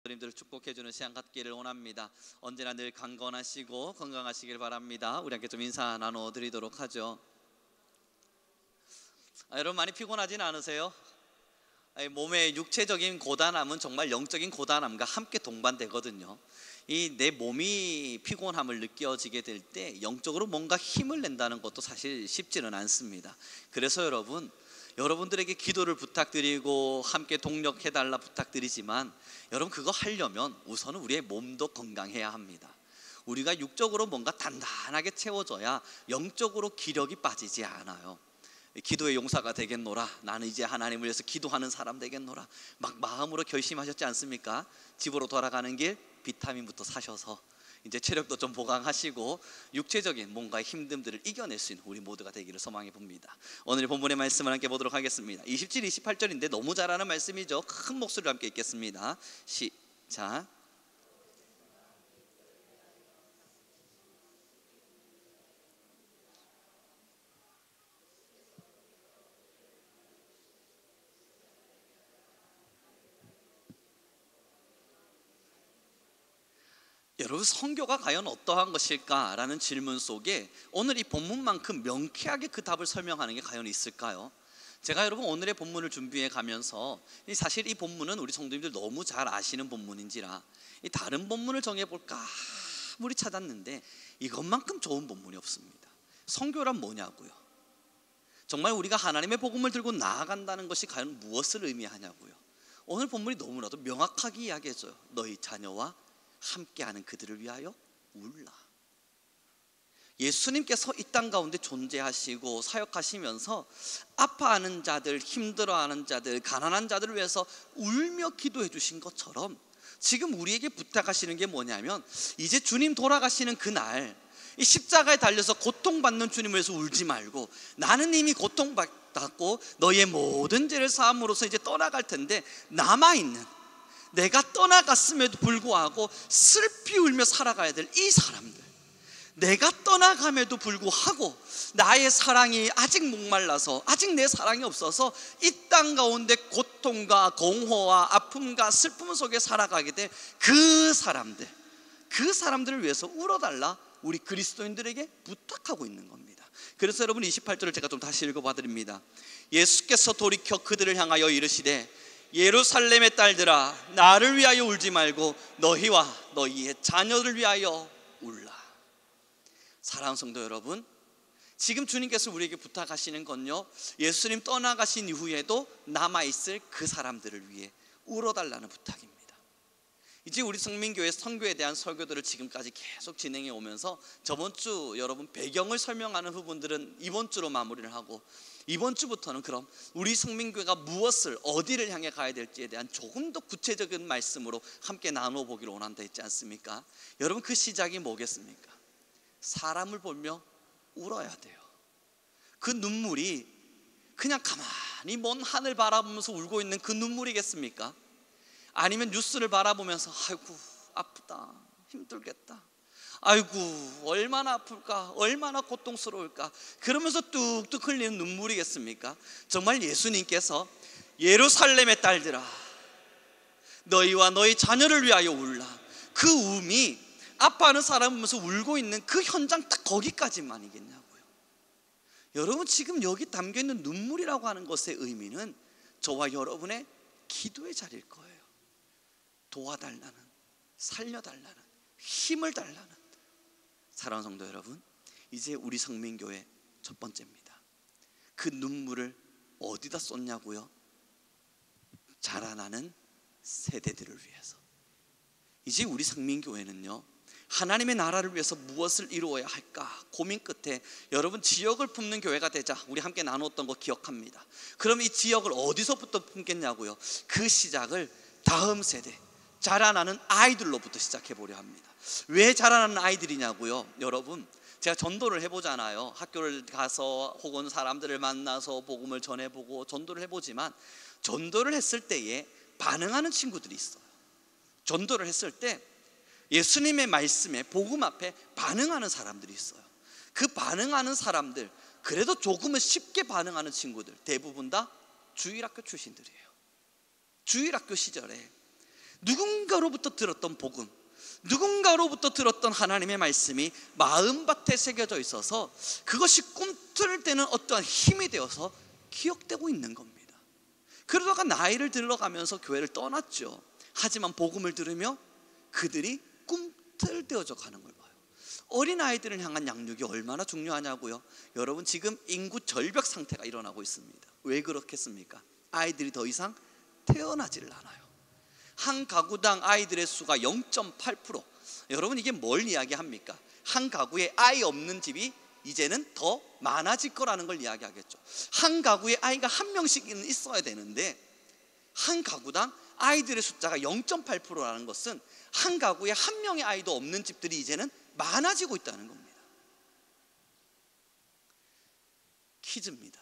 님들을 축복해주는 시간 갖기를 원합니다. 언제나 늘 강건하시고 건강하시길 바랍니다. 우리 함께 좀 인사 나눠드리도록 하죠. 여러분 많이 피곤하진 않으세요? 몸의 육체적인 고단함은 정말 영적인 고단함과 함께 동반되거든요. 이 내 몸이 피곤함을 느껴지게 될 때 영적으로 뭔가 힘을 낸다는 것도 사실 쉽지는 않습니다. 그래서 여러분들에게 기도를 부탁드리고 함께 동력해달라 부탁드리지만, 여러분 그거 하려면 우선은 우리의 몸도 건강해야 합니다. 우리가 육적으로 뭔가 단단하게 채워져야 영적으로 기력이 빠지지 않아요. 기도의 용사가 되겠노라, 나는 이제 하나님을 위해서 기도하는 사람 되겠노라, 막 마음으로 결심하셨지 않습니까? 집으로 돌아가는 길 비타민부터 사셔서 이제 체력도 좀 보강하시고 육체적인 뭔가 힘듦들을 이겨낼 수 있는 우리 모두가 되기를 소망해 봅니다. 오늘 본문의 말씀을 함께 보도록 하겠습니다. 27, 28절인데 너무 잘 아는 말씀이죠. 큰 목소리로 함께 읽겠습니다. 시작. 여러분, 선교가 과연 어떠한 것일까라는 질문 속에 오늘 이 본문만큼 명쾌하게 그 답을 설명하는 게 과연 있을까요? 제가 여러분 오늘의 본문을 준비해 가면서 사실 이 본문은 우리 성도님들 너무 잘 아시는 본문인지라 이 다른 본문을 정해볼까 아무리 찾았는데 이것만큼 좋은 본문이 없습니다. 선교란 뭐냐고요? 정말 우리가 하나님의 복음을 들고 나아간다는 것이 과연 무엇을 의미하냐고요? 오늘 본문이 너무나도 명확하게 이야기해줘요. 너희 자녀와 함께하는 그들을 위하여 울라. 예수님께서 이 땅 가운데 존재하시고 사역하시면서 아파하는 자들, 힘들어하는 자들, 가난한 자들을 위해서 울며 기도해 주신 것처럼 지금 우리에게 부탁하시는 게 뭐냐면, 이제 주님 돌아가시는 그날 이 십자가에 달려서 고통받는 주님을 위해서 울지 말고, 나는 이미 고통받았고 너의 모든 죄를 사함으로써 이제 떠나갈 텐데, 남아있는, 내가 떠나갔음에도 불구하고 슬피 울며 살아가야 될 이 사람들, 내가 떠나감에도 불구하고 나의 사랑이 아직 목말라서, 아직 내 사랑이 없어서 이 땅 가운데 고통과 공허와 아픔과 슬픔 속에 살아가게 될 그 사람들을 위해서 울어달라 우리 그리스도인들에게 부탁하고 있는 겁니다. 그래서 여러분 28절을 제가 좀 다시 읽어봐 드립니다. 예수께서 돌이켜 그들을 향하여 이르시되 예루살렘의 딸들아, 나를 위하여 울지 말고 너희와 너희의 자녀를 위하여 울라. 사랑하는 성도 여러분, 지금 주님께서 우리에게 부탁하시는 건요, 예수님 떠나가신 이후에도 남아있을 그 사람들을 위해 울어달라는 부탁입니다. 이제 우리 성민교회 선교에 대한 설교들을 지금까지 계속 진행해 오면서 저번 주 여러분 배경을 설명하는 부분들은 이번 주로 마무리를 하고, 이번 주부터는 그럼 우리 성민교회가 무엇을, 어디를 향해 가야 될지에 대한 조금 더 구체적인 말씀으로 함께 나눠보기를 원한다 했지 않습니까? 여러분 그 시작이 뭐겠습니까? 사람을 보며 울어야 돼요. 그 눈물이 그냥 가만히 먼 하늘 바라보면서 울고 있는 그 눈물이겠습니까? 아니면 뉴스를 바라보면서 아이고 아프다, 힘들겠다, 아이고 얼마나 아플까, 얼마나 고통스러울까, 그러면서 뚝뚝 흘리는 눈물이겠습니까? 정말 예수님께서 예루살렘의 딸들아, 너희와 너희 자녀를 위하여 울라, 그 울음이 아파하는 사람 보면서 울고 있는 그 현장 딱 거기까지만이겠냐고요. 여러분 지금 여기 담겨있는 눈물이라고 하는 것의 의미는 저와 여러분의 기도의 자리일 거예요. 도와달라는, 살려달라는, 힘을 달라는. 사랑하는 성도 여러분, 이제 우리 성민교회 첫 번째입니다. 그 눈물을 어디다 쏟냐고요? 자라나는 세대들을 위해서. 이제 우리 성민교회는요, 하나님의 나라를 위해서 무엇을 이루어야 할까 고민 끝에 여러분 지역을 품는 교회가 되자 우리 함께 나눴던 거 기억합니다. 그럼 이 지역을 어디서부터 품겠냐고요? 그 시작을 다음 세대, 자라나는 아이들로부터 시작해 보려 합니다. 왜 자라나는 아이들이냐고요? 여러분 제가 전도를 해보잖아요. 학교를 가서 혹은 사람들을 만나서 복음을 전해보고 전도를 해보지만, 전도를 했을 때에 반응하는 친구들이 있어요. 전도를 했을 때 예수님의 말씀에, 복음 앞에 반응하는 사람들이 있어요. 그 반응하는 사람들, 그래도 조금은 쉽게 반응하는 친구들 대부분 다 주일학교 출신들이에요. 주일학교 시절에 누군가로부터 들었던 복음, 누군가로부터 들었던 하나님의 말씀이 마음밭에 새겨져 있어서 그것이 꿈틀대는 어떠한 힘이 되어서 기억되고 있는 겁니다. 그러다가 나이를 들어가면서 교회를 떠났죠. 하지만 복음을 들으며 그들이 꿈틀대어져 가는 걸 봐요. 어린아이들을 향한 양육이 얼마나 중요하냐고요. 여러분, 지금 인구 절벽 상태가 일어나고 있습니다. 왜 그렇겠습니까? 아이들이 더 이상 태어나지를 않아요. 한 가구당 아이들의 수가 0.8%. 여러분, 이게 뭘 이야기합니까? 한 가구에 아이 없는 집이 이제는 더 많아질 거라는 걸 이야기하겠죠. 한 가구에 아이가 한 명씩은 있어야 되는데 한 가구당 아이들의 숫자가 0.8%라는 것은 한 가구에 한 명의 아이도 없는 집들이 이제는 많아지고 있다는 겁니다. 퀴즈입니다.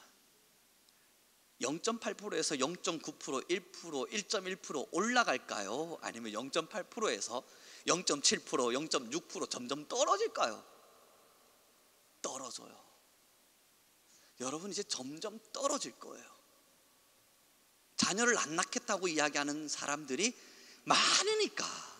0.8%에서 0.9%, 1%, 1.1% 올라갈까요? 아니면 0.8%에서 0.7%, 0.6% 점점 떨어질까요? 떨어져요. 여러분, 이제 점점 떨어질 거예요. 자녀를 안 낳겠다고 이야기하는 사람들이 많으니까,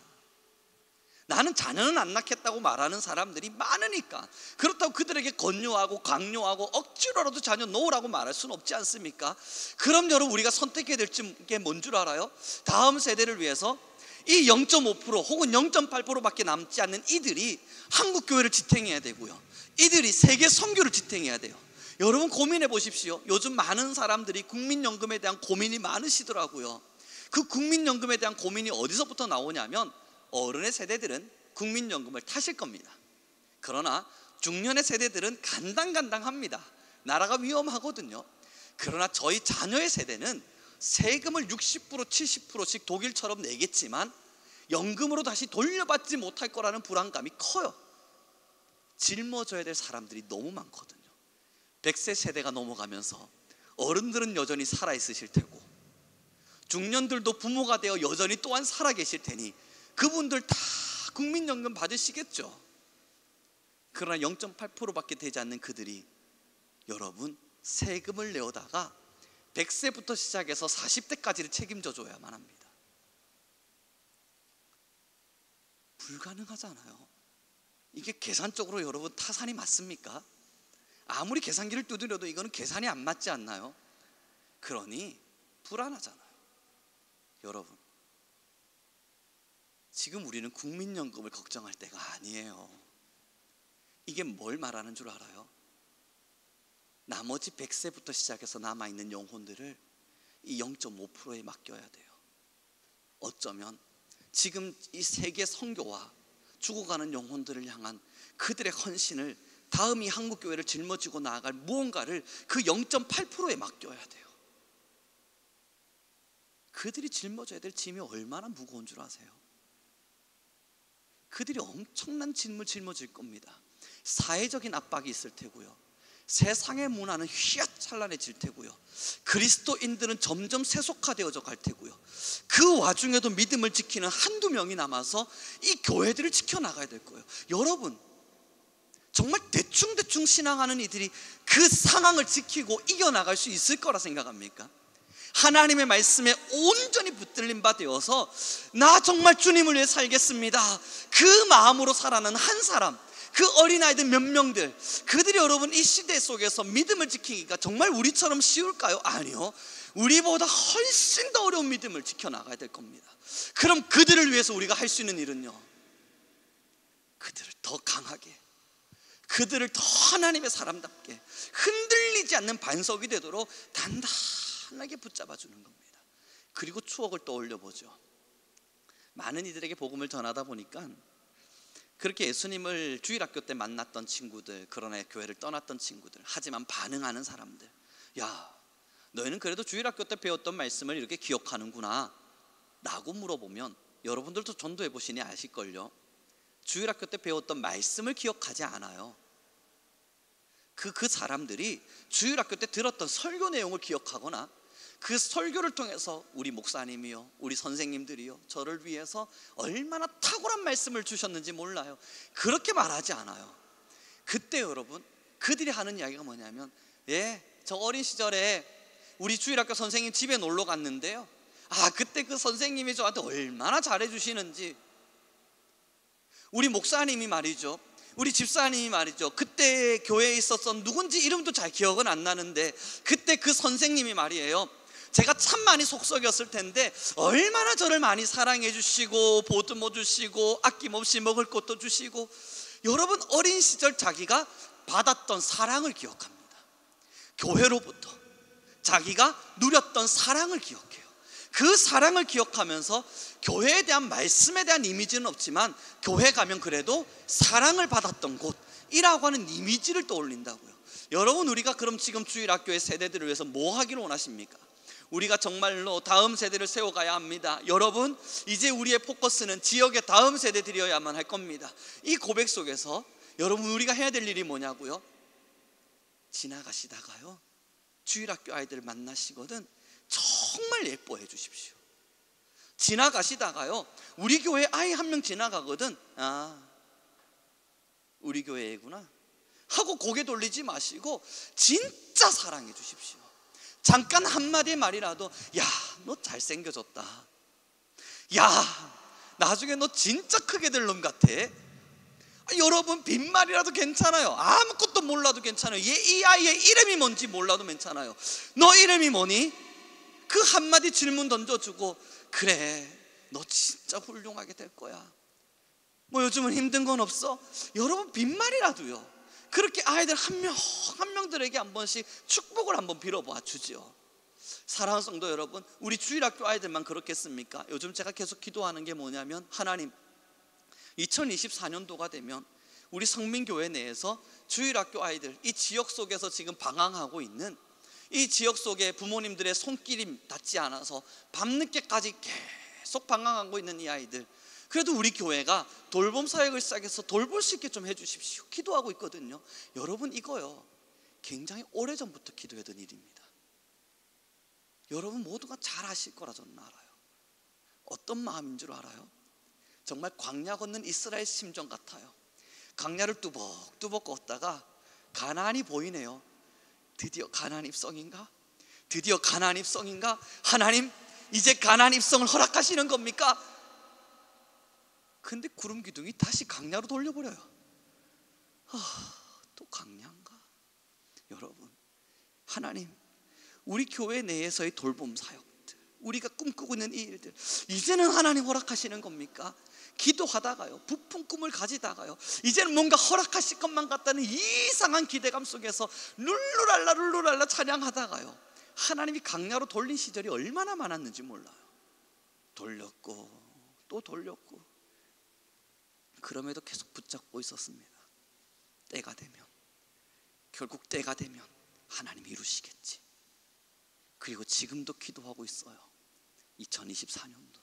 나는 자녀는 안 낳겠다고 말하는 사람들이 많으니까, 그렇다고 그들에게 권유하고 강요하고 억지로라도 자녀 놓으라고 말할 수는 없지 않습니까? 그럼 여러분, 우리가 선택해야 될 게 뭔 줄 알아요? 다음 세대를 위해서 이 0.5% 혹은 0.8%밖에 남지 않는 이들이 한국교회를 지탱해야 되고요, 이들이 세계 선교를 지탱해야 돼요. 여러분, 고민해 보십시오. 요즘 많은 사람들이 국민연금에 대한 고민이 많으시더라고요. 그 국민연금에 대한 고민이 어디서부터 나오냐면, 어른의 세대들은 국민연금을 타실 겁니다. 그러나 중년의 세대들은 간당간당합니다. 나라가 위험하거든요. 그러나 저희 자녀의 세대는 세금을 60%, 70%씩 독일처럼 내겠지만 연금으로 다시 돌려받지 못할 거라는 불안감이 커요. 짊어져야 될 사람들이 너무 많거든요. 100세 세대가 넘어가면서 어른들은 여전히 살아있으실 테고 중년들도 부모가 되어 여전히 또한 살아계실 테니 그분들 다 국민연금 받으시겠죠. 그러나 0.8%밖에 되지 않는 그들이, 여러분, 세금을 내어다가 100세부터 시작해서 40대까지를 책임져 줘야만 합니다. 불가능하잖아요. 이게 계산적으로 여러분 타산이 맞습니까? 아무리 계산기를 두드려도 이거는 계산이 안 맞지 않나요? 그러니 불안하잖아요. 여러분, 지금 우리는 국민연금을 걱정할 때가 아니에요. 이게 뭘 말하는 줄 알아요? 나머지 100세부터 시작해서 남아있는 영혼들을 이 0.5%에 맡겨야 돼요. 어쩌면 지금 이 세계 선교와 죽어가는 영혼들을 향한 그들의 헌신을, 다음 이 한국교회를 짊어지고 나아갈 무언가를 그 0.8%에 맡겨야 돼요. 그들이 짊어져야 될 짐이 얼마나 무거운 줄 아세요? 그들이 엄청난 짐을 짊어질 겁니다. 사회적인 압박이 있을 테고요, 세상의 문화는 휘황찬란해질 테고요, 그리스도인들은 점점 세속화되어져 갈 테고요, 그 와중에도 믿음을 지키는 한두 명이 남아서 이 교회들을 지켜나가야 될 거예요. 여러분, 정말 대충대충 신앙하는 이들이 그 상황을 지키고 이겨나갈 수 있을 거라 생각합니까? 하나님의 말씀에 온전히 붙들린 바 되어서 나 정말 주님을 위해 살겠습니다, 그 마음으로 살아가는 한 사람, 그 어린아이들 몇 명들, 그들이 여러분 이 시대 속에서 믿음을 지키기가 정말 우리처럼 쉬울까요? 아니요. 우리보다 훨씬 더 어려운 믿음을 지켜나가야 될 겁니다. 그럼 그들을 위해서 우리가 할 수 있는 일은요, 그들을 더 강하게, 그들을 더 하나님의 사람답게 흔들리지 않는 반석이 되도록 단단하게 붙잡아주는 겁니다. 그리고 추억을 떠올려 보죠. 많은 이들에게 복음을 전하다 보니까 그렇게 예수님을 주일학교 때 만났던 친구들, 그러나 교회를 떠났던 친구들, 하지만 반응하는 사람들, 야, 너희는 그래도 주일학교 때 배웠던 말씀을 이렇게 기억하는구나 라고 물어보면, 여러분들도 전도해 보시니 아실걸요, 주일학교 때 배웠던 말씀을 기억하지 않아요. 그 사람들이 주일학교 때 들었던 설교 내용을 기억하거나 그 설교를 통해서 우리 목사님이요, 우리 선생님들이요, 저를 위해서 얼마나 탁월한 말씀을 주셨는지 몰라요, 그렇게 말하지 않아요. 그때 여러분, 그들이 하는 이야기가 뭐냐면, 저 어린 시절에 우리 주일학교 선생님 집에 놀러 갔는데요, 그때 그 선생님이 저한테 얼마나 잘해주시는지, 우리 목사님이 말이죠, 우리 집사님이 말이죠, 그때 교회에 있었던 누군지 이름도 잘 기억은 안 나는데 그때 그 선생님이 말이에요, 제가 참 많이 속썩였을 텐데 얼마나 저를 많이 사랑해 주시고 보듬어 주시고 아낌없이 먹을 것도 주시고, 여러분 어린 시절 자기가 받았던 사랑을 기억합니다. 교회로부터 자기가 누렸던 사랑을 기억해요. 그 사랑을 기억하면서 교회에 대한 말씀에 대한 이미지는 없지만 교회 가면 그래도 사랑을 받았던 곳이라고 하는 이미지를 떠올린다고요. 여러분, 우리가 그럼 지금 주일학교의 세대들을 위해서 뭐 하기를 원하십니까? 우리가 정말로 다음 세대를 세워가야 합니다. 여러분, 이제 우리의 포커스는 지역의 다음 세대들이어야만 할 겁니다. 이 고백 속에서 여러분, 우리가 해야 될 일이 뭐냐고요? 지나가시다가요, 주일학교 아이들 만나시거든 정말 예뻐해 주십시오. 지나가시다가요, 우리 교회 아이 한 명 지나가거든, 우리 교회 애구나 하고 고개 돌리지 마시고 진짜 사랑해 주십시오. 잠깐 한마디 말이라도, 야, 너 잘생겨졌다, 야, 나중에 너 진짜 크게 될 놈 같아. 여러분, 빈말이라도 괜찮아요. 아무것도 몰라도 괜찮아요. 이 아이의 이름이 뭔지 몰라도 괜찮아요. 너 이름이 뭐니? 그 한마디 질문 던져주고, 그래, 너 진짜 훌륭하게 될 거야. 뭐 요즘은 힘든 건 없어? 여러분, 빈말이라도요, 그렇게 아이들 한 명 한 명들에게 한 번씩 축복을 한번 빌어봐 주죠. 사랑하는 성도 여러분, 우리 주일학교 아이들만 그렇겠습니까? 요즘 제가 계속 기도하는 게 뭐냐면, 하나님, 2024년도가 되면 우리 성민교회 내에서 주일학교 아이들, 이 지역 속에서 지금 방황하고 있는, 이 지역 속에 부모님들의 손길이 닿지 않아서 밤늦게까지 계속 방황하고 있는 이 아이들, 그래도 우리 교회가 돌봄 사역을 시작해서 돌볼 수 있게 좀 해주십시오. 기도하고 있거든요. 여러분, 이거요, 굉장히 오래전부터 기도했던 일입니다. 여러분 모두가 잘 아실 거라 저는 알아요. 어떤 마음인 줄 알아요? 정말 광야 걷는 이스라엘 심정 같아요. 광야를 뚜벅뚜벅 걷다가 가나안이 보이네요. 드디어 가나안 입성인가? 드디어 가나안 입성인가? 하나님, 이제 가나안 입성을 허락하시는 겁니까? 근데 구름 기둥이 다시 광야로 돌려버려요. 또 광야인가? 여러분, 하나님, 우리 교회 내에서의 돌봄 사역들, 우리가 꿈꾸고 있는 이 일들, 이제는 하나님 허락하시는 겁니까? 기도하다가요, 부푼 꿈을 가지다가요, 이제는 뭔가 허락하실 것만 같다는 이상한 기대감 속에서 룰루랄라 찬양하다가요, 하나님이 광야로 돌린 시절이 얼마나 많았는지 몰라요. 돌렸고 또 돌렸고, 그럼에도 계속 붙잡고 있었습니다. 결국 때가 되면 하나님이 이루시겠지. 그리고 지금도 기도하고 있어요. 2024년도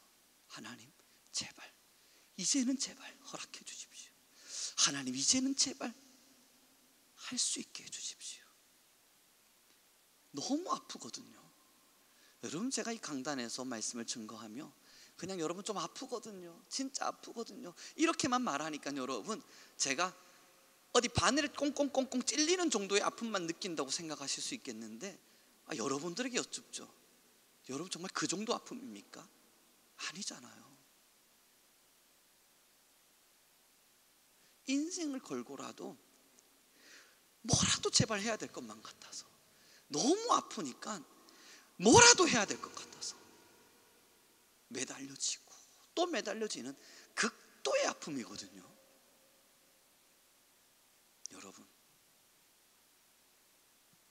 하나님, 제발 이제는 제발 허락해 주십시오. 하나님, 이제는 제발 할 수 있게 해 주십시오. 너무 아프거든요. 여러분, 제가 이 강단에서 말씀을 증거하며 그냥 여러분 좀 아프거든요. 진짜 아프거든요. 이렇게만 말하니까 여러분, 제가 어디 바늘을 꽁꽁꽁꽁 찔리는 정도의 아픔만 느낀다고 생각하실 수 있겠는데, 여러분들에게 여쭙죠. 여러분 정말 그 정도 아픔입니까? 아니잖아요. 인생을 걸고라도 뭐라도 제발 해야 될 것만 같아서, 너무 아프니까 뭐라도 해야 될 것 같아서 매달려지고 또 매달려지는 극도의 아픔이거든요. 여러분,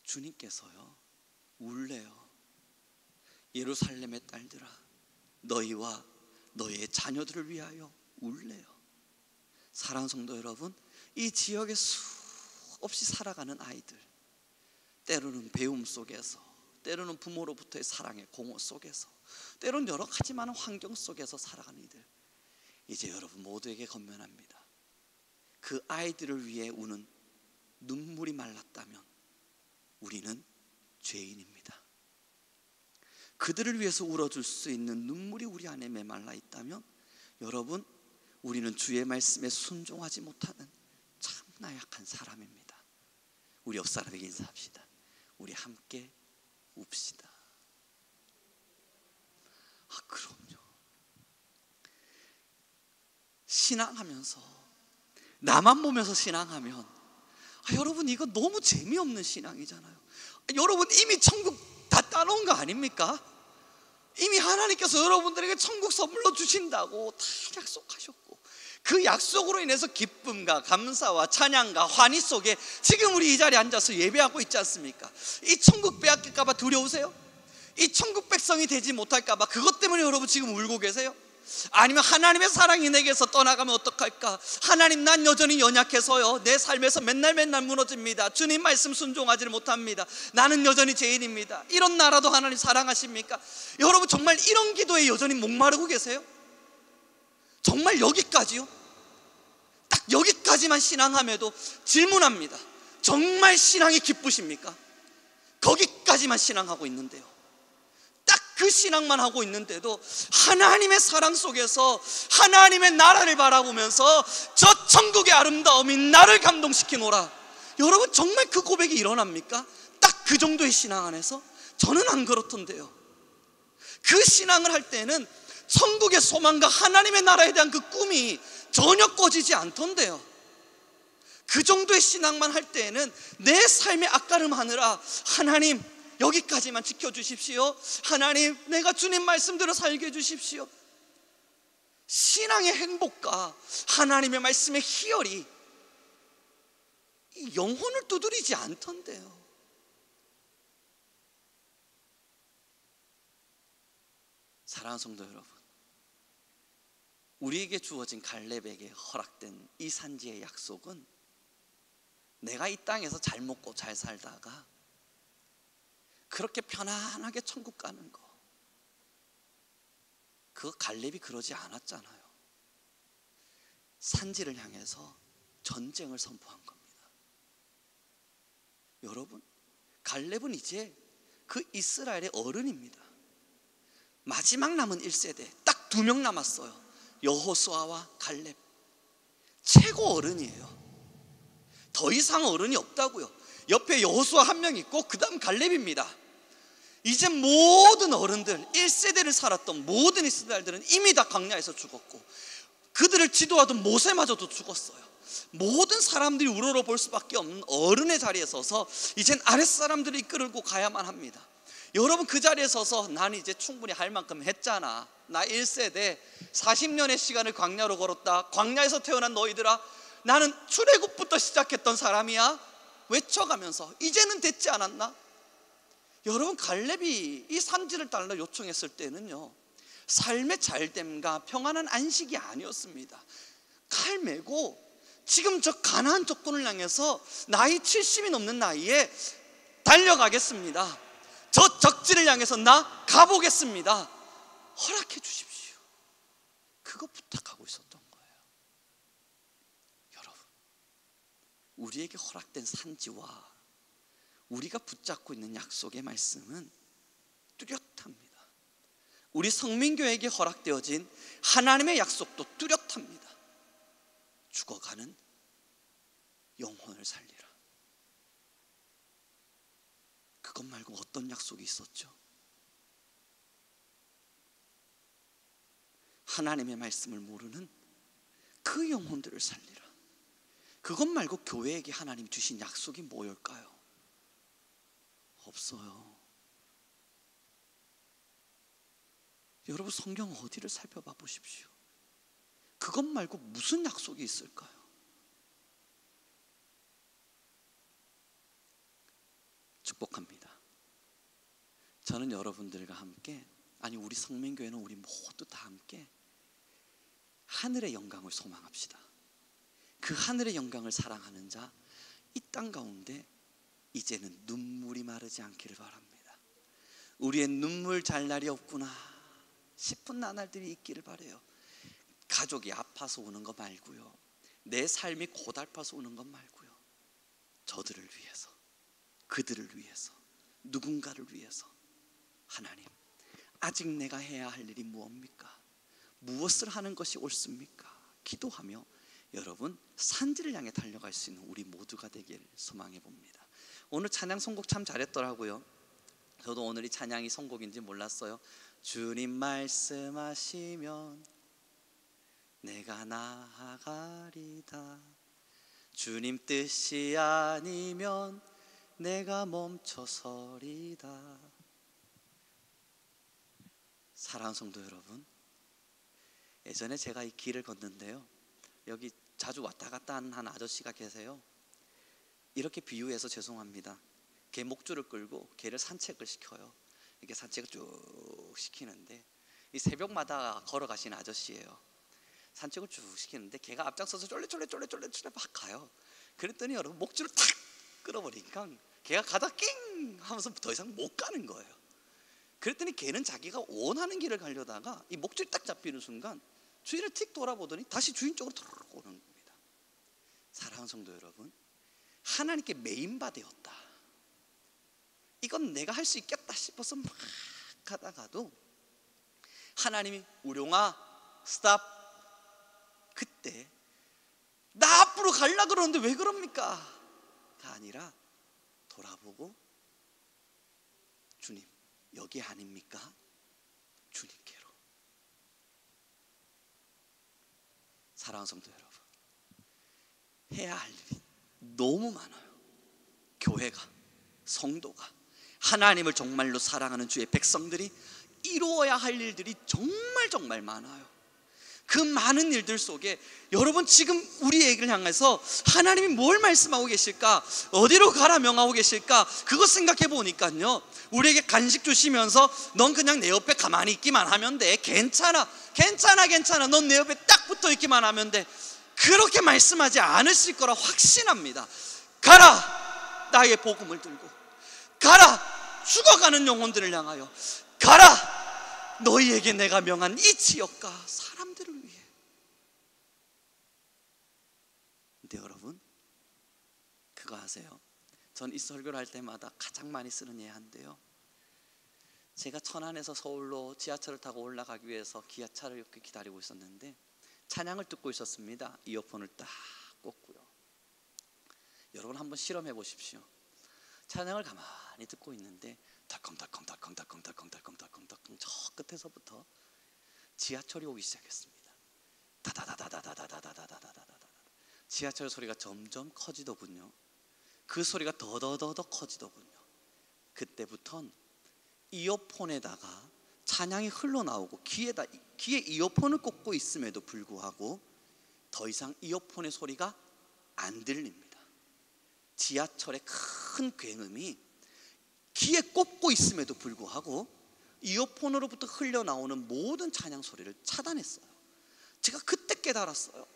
주님께서요, 울래요. 예루살렘의 딸들아, 너희와 너희의 자녀들을 위하여 울래요. 사랑하는 성도 여러분, 이 지역에 수없이 살아가는 아이들, 때로는 배움 속에서, 때로는 부모로부터의 사랑의 공허 속에서, 때로는 여러 가지 많은 환경 속에서 살아가는 이들, 이제 여러분 모두에게 건면합니다. 그 아이들을 위해 우는 눈물이 말랐다면 우리는 죄인입니다. 그들을 위해서 울어줄 수 있는 눈물이 우리 안에 메말라 있다면 여러분, 우리는 주의 말씀에 순종하지 못하는 참 나약한 사람입니다. 우리 옆 사람에게 인사합시다. 우리 함께 웁시다. 그럼요. 신앙하면서 나만 보면서 신앙하면 여러분 이거 너무 재미없는 신앙이잖아요. 여러분 이미 천국 다 따놓은 거 아닙니까? 이미 하나님께서 여러분들에게 천국 선물로 주신다고 다 약속하셨고, 그 약속으로 인해서 기쁨과 감사와 찬양과 환희 속에 지금 우리 이 자리에 앉아서 예배하고 있지 않습니까? 이 천국 빼앗길까 봐 두려우세요? 이 천국 백성이 되지 못할까 봐 그것 때문에 여러분 지금 울고 계세요? 아니면 하나님의 사랑이 내게서 떠나가면 어떡할까? 하나님, 난 여전히 연약해서요, 내 삶에서 맨날 무너집니다. 주님 말씀 순종하지를 못합니다. 나는 여전히 죄인입니다. 이런 나라도 하나님 사랑하십니까? 여러분 정말 이런 기도에 여전히 목마르고 계세요? 정말 여기까지요? 딱 여기까지만 신앙함에도 질문합니다. 정말 신앙이 기쁘십니까? 거기까지만 신앙하고 있는데요, 딱 그 신앙만 하고 있는데도 하나님의 사랑 속에서 하나님의 나라를 바라보면서 저 천국의 아름다움이 나를 감동시키노라. 여러분 정말 그 고백이 일어납니까? 딱 그 정도의 신앙 안에서? 저는 안 그렇던데요. 그 신앙을 할 때는 천국의 소망과 하나님의 나라에 대한 그 꿈이 전혀 꺼지지 않던데요. 그 정도의 신앙만 할 때에는 내 삶의 앞가름 하느라 하나님 여기까지만 지켜주십시오, 하나님 내가 주님 말씀대로 살게 해주십시오. 신앙의 행복과 하나님의 말씀의 희열이 이 영혼을 두드리지 않던데요. 사랑하는 성도 여러분, 우리에게 주어진 갈렙에게 허락된 이 산지의 약속은 내가 이 땅에서 잘 먹고 잘 살다가 그렇게 편안하게 천국 가는 거, 그 갈렙이 그러지 않았잖아요. 산지를 향해서 전쟁을 선포한 겁니다. 여러분, 갈렙은 이제 그 이스라엘의 어른입니다. 마지막 남은 1세대 딱 2명 남았어요. 여호수아와 갈렙. 최고 어른이에요. 더 이상 어른이 없다고요. 옆에 여호수아 1명 있고 그 다음 갈렙입니다. 이제 모든 어른들, 1세대를 살았던 모든 이스라엘들은 이미 다 광야에서 죽었고, 그들을 지도하던 모세마저도 죽었어요. 모든 사람들이 우러러 볼 수밖에 없는 어른의 자리에 서서 이젠 아랫사람들이 이끌고 가야만 합니다. 여러분 그 자리에 서서 난 이제 충분히 할 만큼 했잖아, 나 1세대 40년의 시간을 광야로 걸었다, 광야에서 태어난 너희들아 나는 출애굽부터 시작했던 사람이야 외쳐가면서 이제는 됐지 않았나? 여러분 갈렙이 이 산지를 달라 요청했을 때는요, 삶의 잘됨과 평안한 안식이 아니었습니다. 칼 메고 지금 저 가나안 조건을 향해서 나이 70이 넘는 나이에 달려가겠습니다. 저 적지를 향해서 나 가보겠습니다. 허락해 주십시오. 그거 부탁하고 있었던 거예요. 여러분, 우리에게 허락된 산지와 우리가 붙잡고 있는 약속의 말씀은 뚜렷합니다. 우리 성민교회에게 허락되어진 하나님의 약속도 뚜렷합니다. 죽어가는 영혼을 살리라. 그것 말고 어떤 약속이 있었죠? 하나님의 말씀을 모르는 그 영혼들을 살리라. 그것 말고 교회에게 하나님 주신 약속이 뭐일까요? 없어요. 여러분 성경 어디를 살펴봐 보십시오. 그것 말고 무슨 약속이 있을까요? 축복합니다. 저는 여러분들과 함께, 아니 우리 성민교회는 우리 모두 다 함께 하늘의 영광을 소망합시다. 그 하늘의 영광을 사랑하는 자, 이 땅 가운데 이제는 눈물이 마르지 않기를 바랍니다. 우리의 눈물 잘 날이 없구나 싶은 나날들이 있기를 바라요. 가족이 아파서 우는 거 말고요, 내 삶이 고달파서 우는 것 말고요, 저들을 위해서, 그들을 위해서, 누군가를 위해서 하나님, 아직 내가 해야 할 일이 무엇입니까? 무엇을 하는 것이 옳습니까? 기도하며 여러분 산지를 향해 달려갈 수 있는 우리 모두가 되길 소망해 봅니다. 오늘 찬양 선곡 참 잘했더라고요. 저도 오늘이 찬양이 선곡인지 몰랐어요. 주님 말씀하시면 내가 나아가리다. 주님 뜻이 아니면 내가 멈춰서리다. 사랑하는 성도 여러분, 예전에 제가 이 길을 걷는데요, 여기 자주 왔다 갔다 하는 한 아저씨가 계세요. 이렇게 비유해서 죄송합니다. 개 목줄을 끌고 개를 산책을 시켜요. 이렇게 산책을 쭉 시키는데, 이 새벽마다 걸어가시는 아저씨예요. 산책을 쭉 시키는데 개가 앞장서서 쫄래쫄래 막 가요. 그랬더니 여러분, 목줄을 탁 끌어버리니까 개가 가다 낑 하면서 더 이상 못 가는 거예요. 그랬더니 개는 자기가 원하는 길을 가려다가 이 목줄이 딱 잡히는 순간 주위를 틱 돌아보더니 다시 주인 쪽으로 돌아오는 겁니다. 사랑하는 성도 여러분, 하나님께 메인바되었다. 이건 내가 할 수 있겠다 싶어서 막 가다가도 하나님이 우룡아 스탑. 그때 나 앞으로 가려고 그러는데 왜 그럽니까? 가 아니라 돌아보고 주님 여기 아닙니까? 주님께로. 사랑하는 성도 여러분, 해야 할 일이 너무 많아요. 교회가, 성도가, 하나님을 정말로 사랑하는 주의 백성들이 이루어야 할 일들이 정말 많아요. 그 많은 일들 속에 여러분, 지금 우리에게 향해서 하나님이 뭘 말씀하고 계실까? 어디로 가라 명하고 계실까? 그거 생각해 보니까요, 우리에게 간식 주시면서 넌 그냥 내 옆에 가만히 있기만 하면 돼. 괜찮아. 넌 내 옆에 딱 붙어 있기만 하면 돼. 그렇게 말씀하지 않으실 거라 확신합니다. 가라, 나의 복음을 들고. 가라, 죽어가는 영혼들을 향하여. 가라, 너희에게 내가 명한 이 지역과 사람들을 위해. 근데 여러분, 그거 아세요? 전 이 설교를 할 때마다 가장 많이 쓰는 예한데요, 제가 천안에서 서울로 지하철을 타고 올라가기 위해서 기아차를 이렇게 기다리고 있었는데 찬양을 듣고 있었습니다. 이어폰을 딱 꽂고요. 여러분 한번 실험해 보십시오. 찬양을 가만히 듣고 있는데 덜컹덜컹 저 끝에서부터 지하철이 오기 시작했습니다. 다다다다다다다다다다다다다. 지하철 소리가 점점 커지더군요. 그 소리가 더더더 커지더군요. 그때부턴 이어폰에다가 찬양이 흘러나오고 귀에 이어폰을 꽂고 있음에도 불구하고 더 이상 이어폰의 소리가 안 들립니다. 지하철의 큰 굉음이 귀에 꽂고 있음에도 불구하고 이어폰으로부터 흘러나오는 모든 찬양 소리를 차단했어요. 제가 그때 깨달았어요.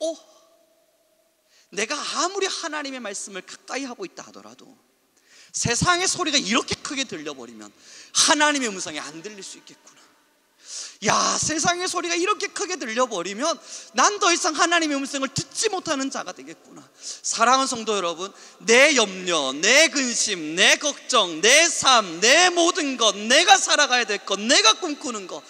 내가 아무리 하나님의 말씀을 가까이 하고 있다 하더라도 세상의 소리가 이렇게 크게 들려버리면 하나님의 음성이 안 들릴 수 있겠구나. 야, 세상의 소리가 이렇게 크게 들려버리면 난 더 이상 하나님의 음성을 듣지 못하는 자가 되겠구나. 사랑하는 성도 여러분, 내 염려, 내 근심, 내 걱정, 내 삶, 내 모든 것, 내가 살아가야 될 것, 내가 꿈꾸는 것,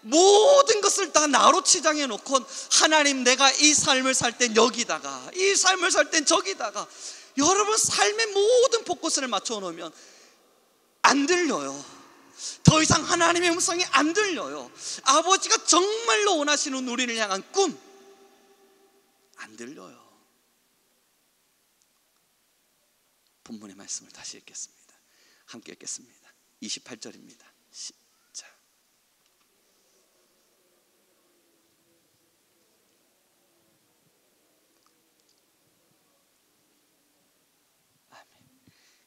모든 것을 다 나로 치장해 놓고 하나님, 내가 이 삶을 살 땐 여기다가, 이 삶을 살 땐 저기다가, 여러분 삶의 모든 포커스를 맞춰 놓으면 안 들려요. 더 이상 하나님의 음성이 안 들려요. 아버지가 정말로 원하시는 우리를 향한 꿈, 안 들려요. 본문의 말씀을 다시 읽겠습니다. 함께 읽겠습니다. 28절입니다. 시작. 아멘.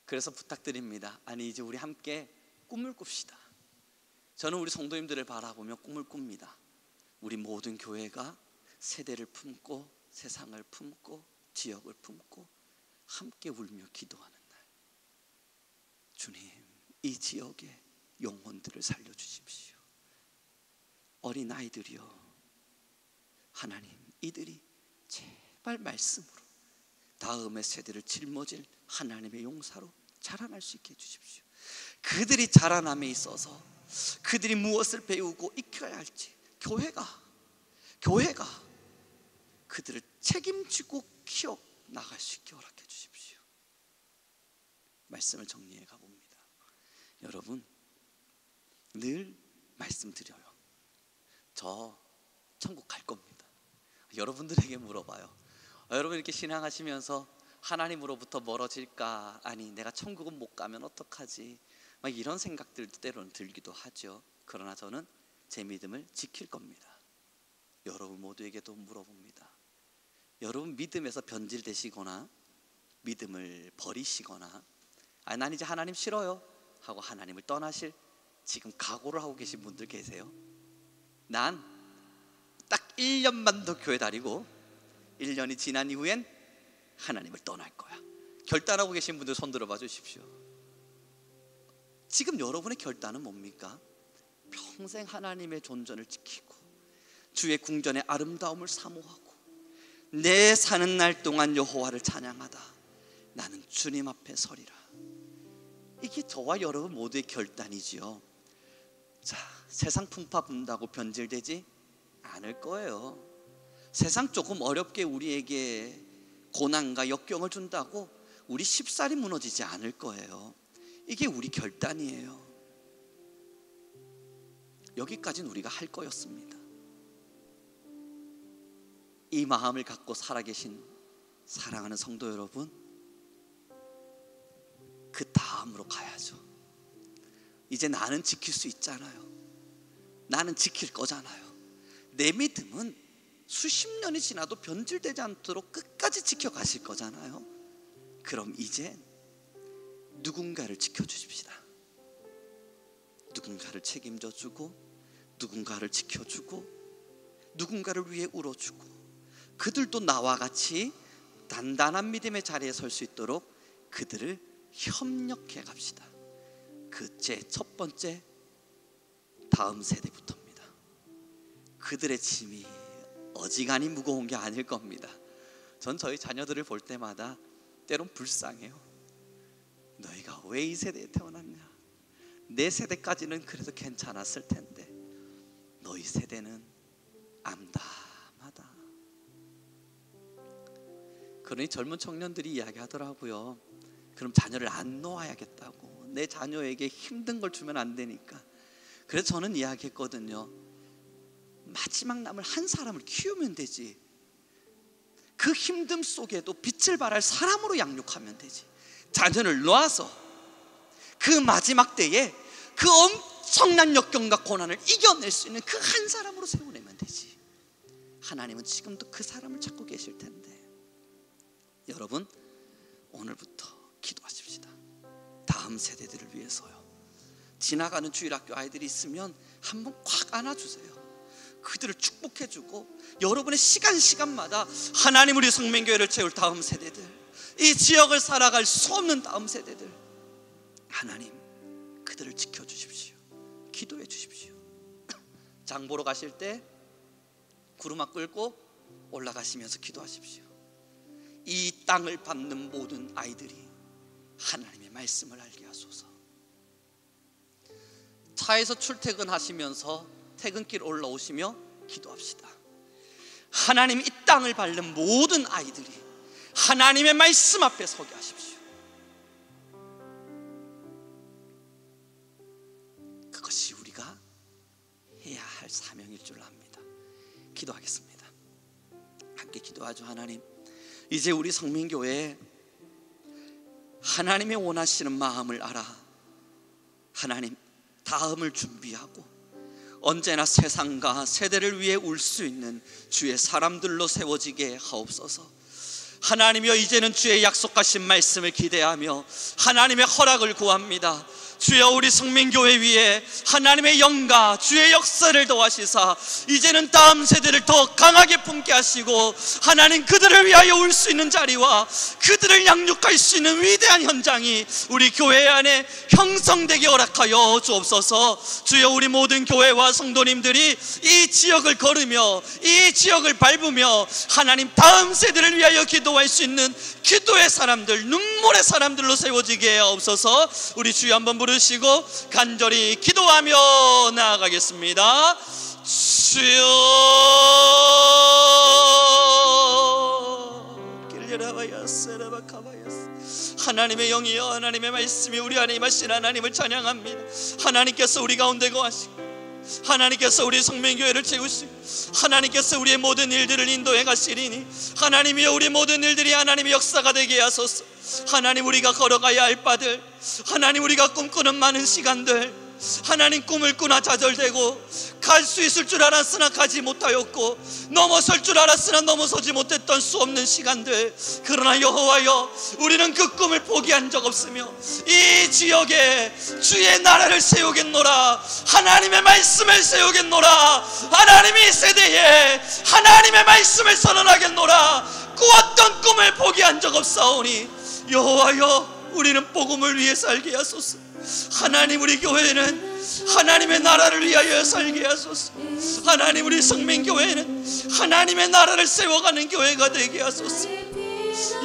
그래서 부탁드립니다. 아니, 이제 우리 함께 꿈을 꿉시다. 저는 우리 성도님들을 바라보며 꿈을 꿉니다. 우리 모든 교회가 세대를 품고 세상을 품고 지역을 품고 함께 울며 기도하는 날. 주님, 이 지역의 영혼들을 살려주십시오. 어린아이들이여, 하나님, 이들이 제발 말씀으로 다음의 세대를 짊어질 하나님의 용사로 자라날 수 있게 해주십시오. 그들이 자라남에 있어서 그들이 무엇을 배우고 익혀야 할지 교회가 그들을 책임지고 키워 나갈 수 있게 허락해 주십시오. 말씀을 정리해 가봅니다. 여러분, 늘 말씀드려요. 저 천국 갈 겁니다. 여러분들에게 물어봐요. 여러분 이렇게 신앙하시면서 하나님으로부터 멀어질까? 아니 내가 천국은 못 가면 어떡하지? 막 이런 생각들도 때로는 들기도 하죠. 그러나 저는 제 믿음을 지킬 겁니다. 여러분 모두에게도 물어봅니다. 여러분 믿음에서 변질되시거나 믿음을 버리시거나 난 이제 하나님 싫어요 하고 하나님을 떠나실 지금 각오를 하고 계신 분들 계세요? 난 딱 1년만 더 교회 다니고 1년이 지난 이후엔 하나님을 떠날 거야. 결단하고 계신 분들 손 들어봐 주십시오. 지금 여러분의 결단은 뭡니까? 평생 하나님의 존전을 지키고 주의 궁전의 아름다움을 사모하고 내 사는 날 동안 여호와를 찬양하다 나는 주님 앞에 서리라. 이게 저와 여러분 모두의 결단이지요. 자, 세상 풍파 분다고 변질되지 않을 거예요. 세상 조금 어렵게 우리에게 고난과 역경을 준다고 우리 쉽사리 무너지지 않을 거예요. 이게 우리 결단이에요. 여기까지는 우리가 할 거였습니다. 이 마음을 갖고 살아계신 사랑하는 성도 여러분, 그 다음으로 가야죠. 이제 나는 지킬 수 있잖아요. 나는 지킬 거잖아요. 내 믿음은 수십 년이 지나도 변질되지 않도록 끝까지 지켜가실 거잖아요. 그럼 이제 누군가를 지켜주십시다. 누군가를 책임져주고 누군가를 지켜주고 누군가를 위해 울어주고 그들도 나와 같이 단단한 믿음의 자리에 설 수 있도록 그들을 협력해 갑시다. 그 제 첫 번째 다음 세대부터입니다. 그들의 짐이 어지간히 무거운 게 아닐 겁니다. 전 저희 자녀들을 볼 때마다 때론 불쌍해요. 너희가 왜 이 세대에 태어났냐? 내 세대까지는 그래도 괜찮았을 텐데 너희 세대는 암담하다. 그러니 젊은 청년들이 이야기하더라고요. 그럼 자녀를 안 놓아야겠다고. 내 자녀에게 힘든 걸 주면 안 되니까. 그래서 저는 이야기했거든요. 마지막 남을 한 사람을 키우면 되지. 그 힘듦 속에도 빛을 발할 사람으로 양육하면 되지. 자녀를 놓아서 그 마지막 때에 그 엄청난 역경과 고난을 이겨낼 수 있는 그 한 사람으로 세워내면 되지. 하나님은 지금도 그 사람을 찾고 계실 텐데 여러분 오늘부터 기도하십시다. 다음 세대들을 위해서요. 지나가는 주일학교 아이들이 있으면 한번 콱 안아주세요. 그들을 축복해주고 여러분의 시간마다 하나님 우리 성민교회를 채울 다음 세대들, 이 지역을 살아갈 수 없는 다음 세대들, 하나님 그들을 지켜주십시오. 기도해 주십시오. 장 보러 가실 때 구루마 끌고 올라가시면서 기도하십시오. 이 땅을 밟는 모든 아이들이 하나님의 말씀을 알게 하소서. 차에서 출퇴근하시면서 퇴근길 올라오시며 기도합시다. 하나님 이 땅을 밟는 모든 아이들이 하나님의 말씀 앞에 서게 하십시오. 그것이 우리가 해야 할 사명일 줄 압니다. 기도하겠습니다. 함께 기도하죠. 하나님, 이제 우리 성민교회에 하나님의 원하시는 마음을 알아 하나님 다음을 준비하고 언제나 세상과 세대를 위해 울 수 있는 주의 사람들로 세워지게 하옵소서. 하나님이여, 이제는 주의 약속하신 말씀을 기대하며 하나님의 허락을 구합니다. 주여, 우리 성민교회 위에 하나님의 영과 주의 역사를 더하시사 이제는 다음 세대를 더 강하게 품게 하시고 하나님 그들을 위하여 울 수 있는 자리와 그들을 양육할 수 있는 위대한 현장이 우리 교회 안에 형성되게 허락하여 주옵소서. 주여, 우리 모든 교회와 성도님들이 이 지역을 걸으며 이 지역을 밟으며 하나님 다음 세대를 위하여 기도할 수 있는 기도의 사람들, 눈물의 사람들로 세워지게 하옵소서. 우리 주여 한번 부르시고 간절히 기도하며 나아가겠습니다. 주여, 하나님의 영이여, 하나님의 말씀이 우리 안에 임하신 하나님을 찬양합니다. 하나님께서 우리 가운데 거하시고 하나님께서 우리 성민교회를 채우시고 하나님께서 우리의 모든 일들을 인도해 가시리니 하나님이여 우리 모든 일들이 하나님의 역사가 되게 하소서. 하나님 우리가 걸어가야 할 바들, 하나님 우리가 꿈꾸는 많은 시간들, 하나님 꿈을 꾸나 좌절되고 갈 수 있을 줄 알았으나 가지 못하였고 넘어설 줄 알았으나 넘어서지 못했던 수 없는 시간들, 그러나 여호와여 우리는 그 꿈을 포기한 적 없으며 이 지역에 주의 나라를 세우겠노라, 하나님의 말씀을 세우겠노라, 하나님이 이 세대에 하나님의 말씀을 선언하겠노라. 그 어떤 꿈을 포기한 적 없사오니 여호와여 우리는 복음을 위해 살게 하소서. 하나님 우리 교회는 하나님의 나라를 위하여 살게 하소서. 하나님 우리 성민교회는 하나님의 나라를 세워가는 교회가 되게 하소서.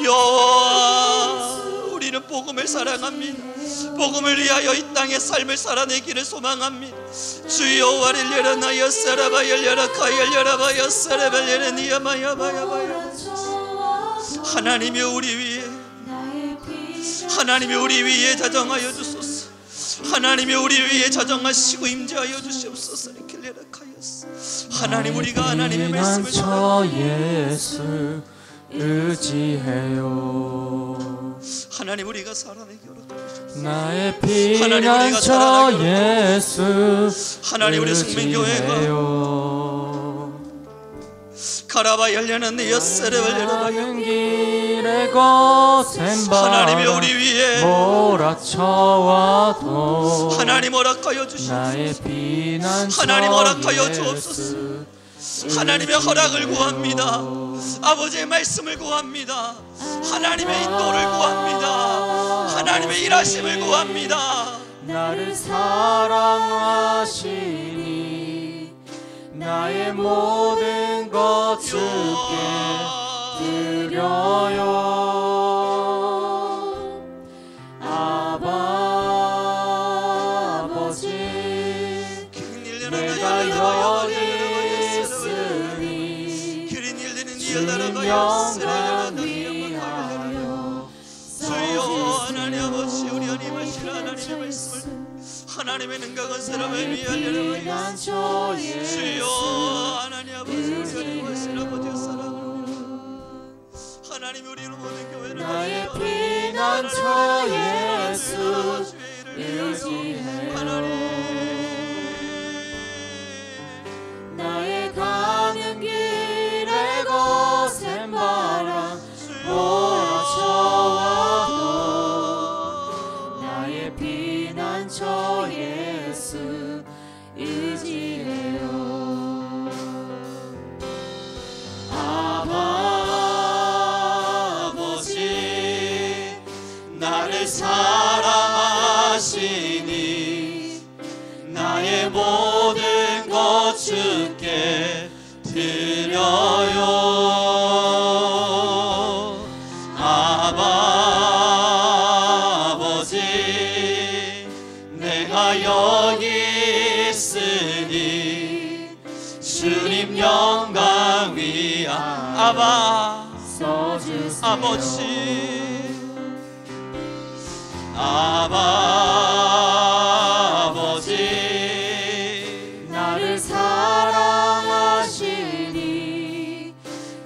여호와 우리는 복음을 사랑합니다. 복음을 위하여 이 땅의 삶을 살아내기를 소망합니다. 주 여호와를 열어나여 사라바 열려라 카 열려라바 여사라바 열려니야마야바야바야. 하나님이 우리 위에 하나님이 우리 위에 자정하여 주소서. 하나님이 우리 위에 자정하시고 임재하여 주시옵소서. 하나님 우리가 하나님의 말씀을 저 예수 의지해요. 하나님 우리가 살아내게 허락하옵소서. 나의 피난처 예수 하나님 우리 성민교회가 가라바 열려는 여세를 열어봐요. 길에 거센 하나님이 우리 위에 몰아쳐와도 하나님 허락하여 주시옵소서. 나의 피난처 하나님 허락하여 주옵소서. 하나님의 허락을 구합니다. 아버지의 말씀을 구합니다. 하나님의 인도를 구합니다. 하나님의 일하심을 구합니다. 나를 사랑하시니 나의 모든 것 주께 드려요. 아버지 내가 여기 있으니 주 영광 위하여 주여 하나님 아버지 우리 하나님하시라 하나님의 말씀을 하나님의 능각은 사람을 위하여 주여 하나님 아버지 우리 하나님하시라 아버지 사랑을 하나님 우리는 모든 교회를 나의 피난처 예수 의지해요. 나의 가는 길에 거센 바람 몰아쳐와도 나의 피난처 예수 의지해요. 아버지 나를 사랑하시니 나의 모든 것 주께 드려요. 아버지 내가 여기 있으니 주님 영광 위하 아버지 아버지 나를 사랑하시니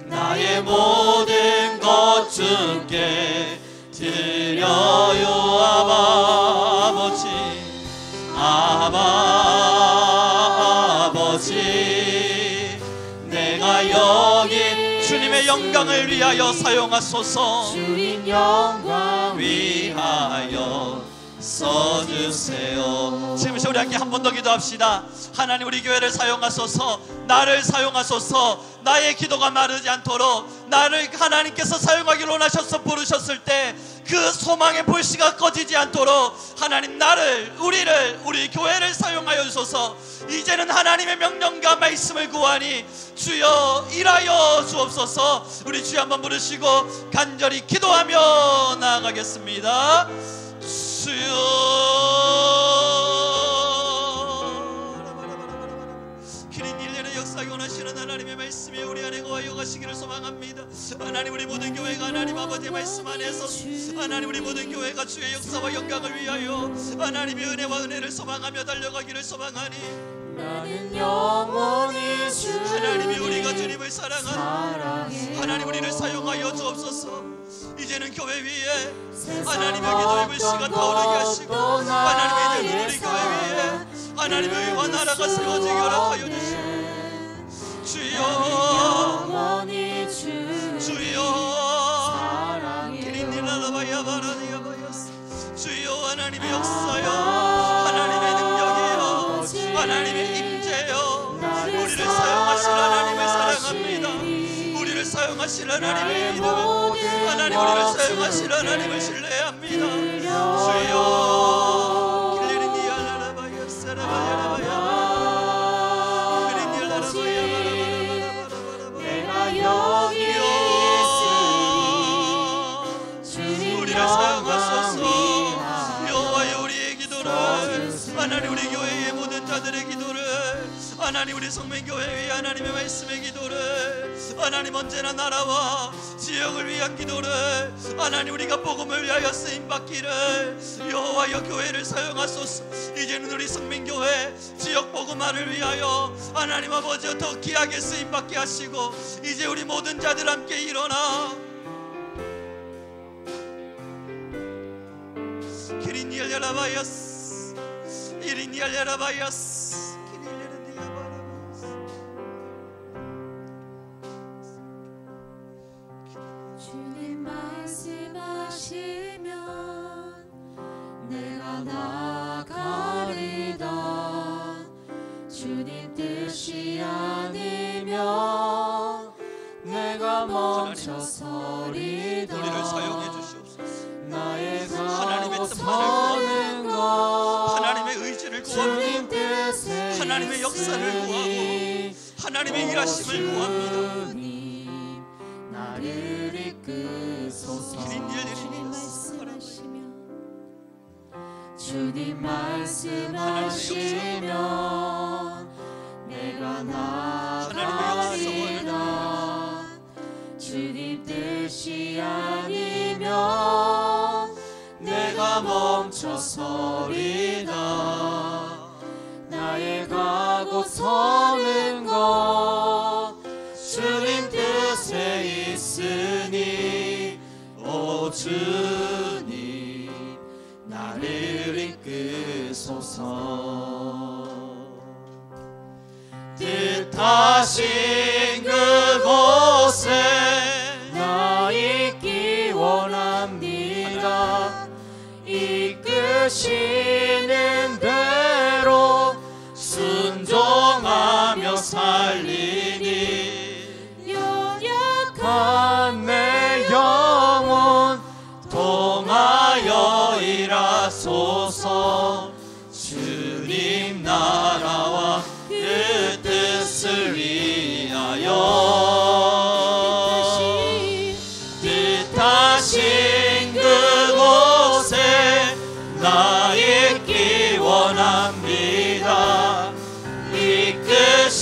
나의 모든 것 주께 드려요. 아버지 내가 여기 주님의 영광을 위하여 사용하소서. 주님 영광 위하여 써주세요. 지금 우리 함께 한 번 더 기도합시다. 하나님 우리 교회를 사용하소서. 나를 사용하소서. 나의 기도가 마르지 않도록 나를 하나님께서 사용하기를 원하셔서 부르셨을 때 그 소망의 불씨가 꺼지지 않도록 하나님 나를 우리 교회를 사용하여 주소서. 이제는 하나님의 명령과 말씀을 구하니 주여 일하여 주옵소서. 우리 주여 한번 부르시고 간절히 기도하며 나아가겠습니다. 기린 일련의 역사에 원하시는 하나님의 말씀이 우리 안에 거하여 가시기를 소망합니다. 하나님 우리 모든 교회가 하나님 아버지의 말씀 안에서 하나님 우리 모든 교회가 주의 역사와 영광을 위하여 하나님의 은혜와 은혜를 소망하며 달려가기를 소망하니 나는 영원히 주님을 하나님이 우리가 주님을 사랑하는 사랑해. 하나님 우리를 사용하여 주옵소서. 이제는 교회 위에 하나님의 기도의 시간 타오르게 하시고 하나님의 이제는 우리 교회 위에 하나님의 의와 나라가 세워지게 허락하여 주시고 주여 영원히 주님을 주여 사랑해. 주여 하나님의 역사여 하나님의 능력이여 하나님의 임재여 우리를 사용하실 하나님을 사랑합니다. 우리를 사용하실 하나님의 이름 하나님 우리를 사용하실 하나님을 신뢰합니다. 주여 내가 여기 있으니 우리를 사용하소서. 여호와여 우리의 기도를 하나님 우리 교회의 모든 자들의 기도를 하나님 우리 성мен교회 위에 하나님의 말씀의 기도를 하나님 언제나 나라와 지역을 위한 기도를 하나님 우리가 복음을 위하여 쓰임받기를 여호와여 교회를 사용하소서. 이제는 우리 성민교회 지역 복음화를 위하여 하나님 아버지 더 귀하게 쓰임받게 하시고 이제 우리 모든 자들 함께 일어나 기린이 열려라바이어스 이린이 열려라바이어스 주님 말씀하시면 내가 나가리다. 주님 뜻이 아니면 내가 멈춰서리다. 우리를 사용해 주시옵소서. 나의 하나님의 가고 뜻만을 서는 것 하나님의 의지를 구합니다. 주님 뜻에 하나님의 역사를 구하고 하나님의 일하심을 구합니다. 나를 이끄소서. 주님 말씀하시면 내가 나가리다. 주님 뜻이 아니면 내가 멈춰서리다. 나의 가고 서는 것 주님 뜻에 있으니 오 주님 나를 이끄소서. 뜻하신 그곳에 나 있기 원합니다. 이끄시는 대로 순종하며 살리니 연약한 내 영혼 통하여 일하소서. 주님 나라와 그 뜻을 위하여 뜻하신 그곳에 나 있기 원합니다.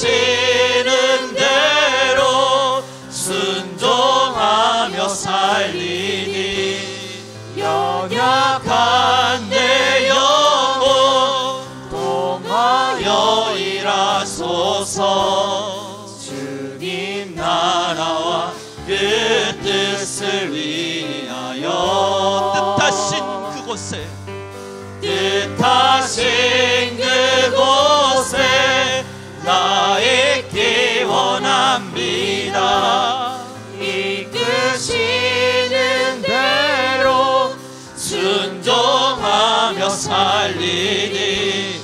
이끄시는 대로 순종하며 살리니 연약한 내 영혼 통하여 일하소서. 주님 나라와 그 뜻을 위하여 뜻하신 그곳에 나 있기 원합니다. 이끄시는 대로 순종하며 살리니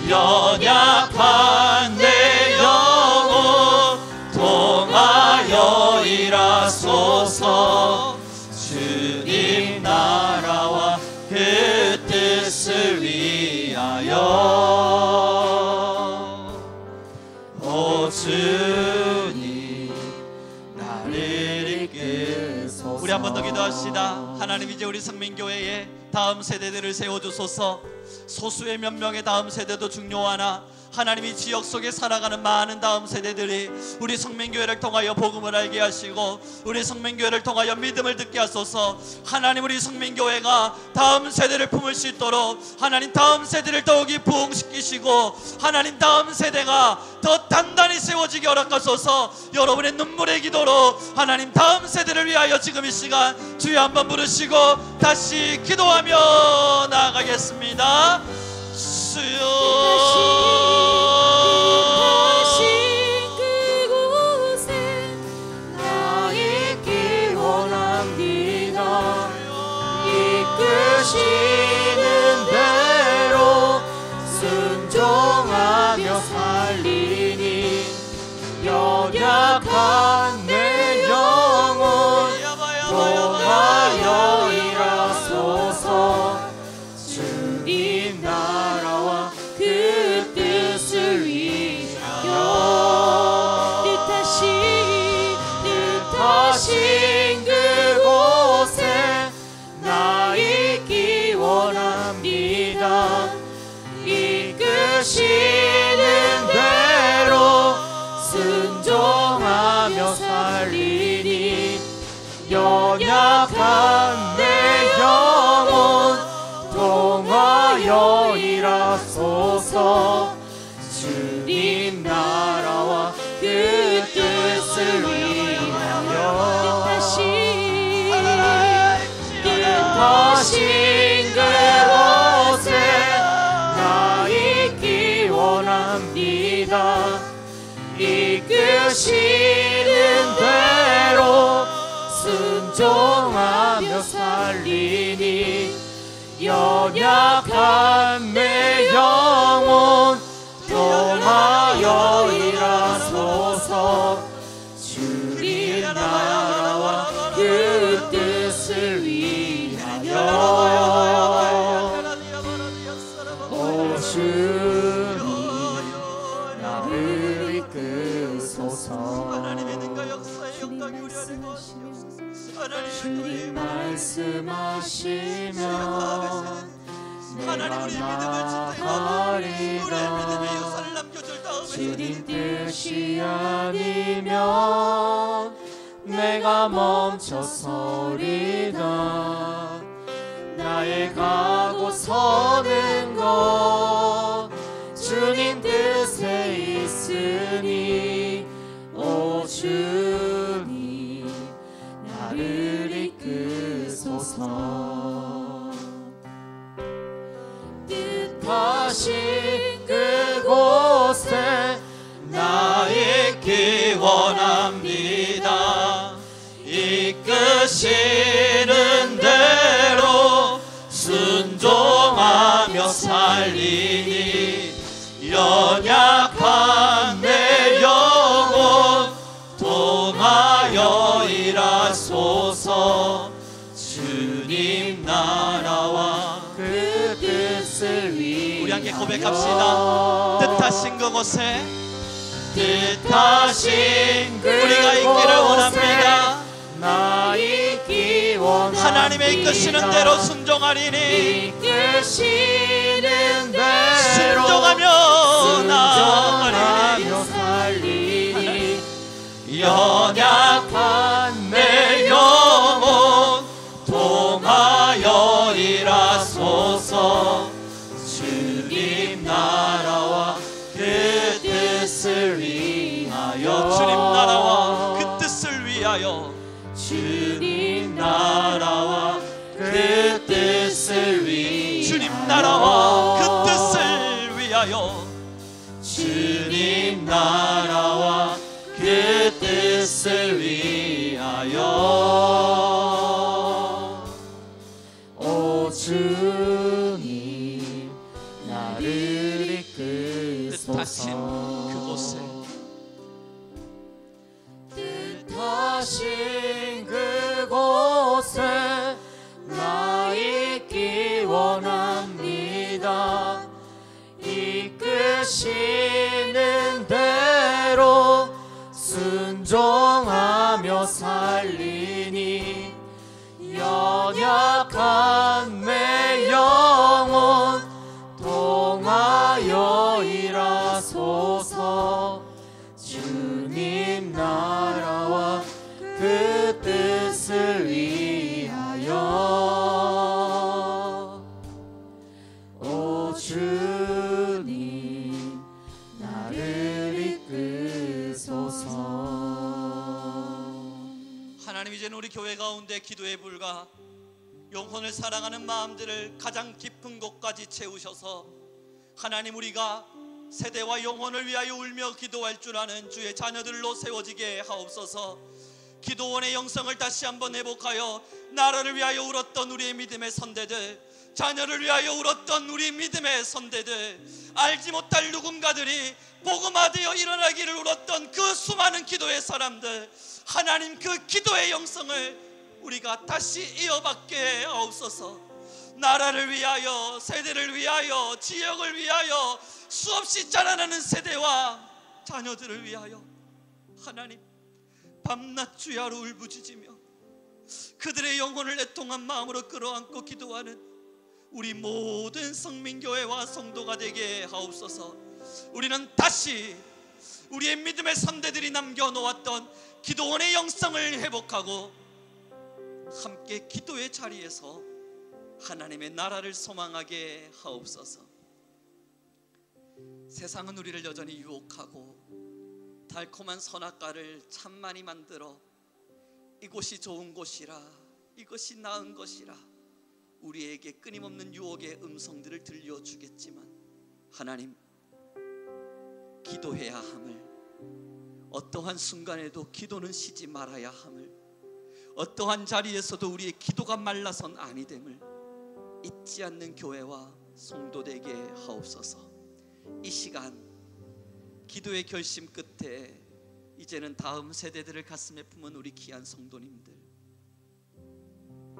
연약한 내 영혼 통하여 일하소서. 주님 나라와 그 뜻을 위하여 오 주님 나를 이끄소서. 우리 한 번 더 기도합시다. 하나님 이제 우리 성민교회에 다음 세대들을 세워주소서. 소수의 몇 명의 다음 세대도 중요하나 하나님이 지역 속에 살아가는 많은 다음 세대들이 우리 성민교회를 통하여 복음을 알게 하시고 우리 성민교회를 통하여 믿음을 듣게 하소서. 하나님, 우리 성민교회가 다음 세대를 품을 수 있도록 하나님 다음 세대를 더욱이 부흥시키시고 하나님 다음 세대가 더 단단히 세워지게 허락하소서. 여러분의 눈물의 기도로 하나님 다음 세대를 위하여 지금 이 시간 주여 한번 부르시고 다시 기도하며 나아가겠습니다. 주여, 그곳에 나 있기 원합니다. 이끄시는 대로 순종하며 살리니 연약한 내 영혼 통하여 일하소서. 주님 나라와 그 뜻을 위하여 뜻하신 그곳에 나 있기 원합니다. 이끄시는 대로 순종하며 살리니 연약한 내 영혼 통하여 일하소서. 주님 나라와 그 뜻을 위하여 뜻하신 그곳에 나 있기 원합니다. 이끄시는 대로 순종하며 살리니 연약한 내 영혼 통하여 일하소서. 주님 나라와 그 뜻을 위하여 오 주님 나를 이끄소서. 하나님의 능과 역사의 영광이 우리 안에 거하시옵소서. 주님 말씀하시면 하나님, 우리 믿음을 나아가리라. 우리의 믿음의 역사를 남겨줄 다음에 주님 뜻이 아니면 내가 멈춰서리다. 나의 가고 서는 것 주님 뜻에 있으니 오 주님 나를 이끄소서. 뜻하신 그곳에 나 있기 원합니다. 이끄시는 대로 순종하며 살리니 연약한 내 영혼 통하여 일하소서. 주님 나라와 그 뜻을 위하여 우리 함께 고백합시다. 뜻하신 그곳에 뜻하신 우리가 있기를 원합니다. 나 있기 원합니다. 하나님의 이끄시는 대로 순종하리니 이끄시는 대로 순종하며 나아가리니 살리니 연약한 내 영혼 통하여 일하소서. 주님 나라와 그 뜻을 위하여 주님 나라와 그 뜻을 위하여 주님 나라와 그 뜻을 위하여 주님 나라와 그 뜻을 위하여 주님 나라와 그 뜻을 위하여 오 주님 나를 이끄소서. 뜻하신 그곳에 뜻하신 그곳에 나 있기 원합니다. 이끄시는 대로 순종하며 살리니 연약한 내 영혼 하나님, 이제는 우리 교회 가운데 기도에 불과 영혼을 사랑하는 마음들을 가장 깊은 곳까지 채우셔서 하나님, 우리가 세대와 영혼을 위하여 울며 기도할 줄 아는 주의 자녀들로 세워지게 하옵소서. 기도원의 영성을 다시 한번 회복하여 나라를 위하여 울었던 우리의 믿음의 선대들, 자녀를 위하여 울었던 우리 믿음의 선대들, 알지 못할 누군가들이 복음화되어 일어나기를 울었던 그 수많은 기도의 사람들, 하나님, 그 기도의 영성을 우리가 다시 이어받게 하옵소서. 나라를 위하여, 세대를 위하여, 지역을 위하여, 수없이 자라나는 세대와 자녀들을 위하여 하나님, 밤낮 주야로 울부짖으며 그들의 영혼을 애통한 마음으로 끌어안고 기도하는 우리 모든 성민교회와 성도가 되게 하옵소서. 우리는 다시 우리의 믿음의 선대들이 남겨놓았던 기도원의 영성을 회복하고 함께 기도의 자리에서 하나님의 나라를 소망하게 하옵소서. 세상은 우리를 여전히 유혹하고 달콤한 선악과를 참 많이 만들어 이곳이 좋은 곳이라, 이것이 나은 것이라 우리에게 끊임없는 유혹의 음성들을 들려주겠지만, 하나님, 기도해야 함을, 어떠한 순간에도 기도는 쉬지 말아야 함을, 어떠한 자리에서도 우리의 기도가 말라선 아니 됨을 잊지 않는 교회와 성도 되게 하옵소서. 이 시간 기도의 결심 끝에 이제는 다음 세대들을 가슴에 품은 우리 귀한 성도님들,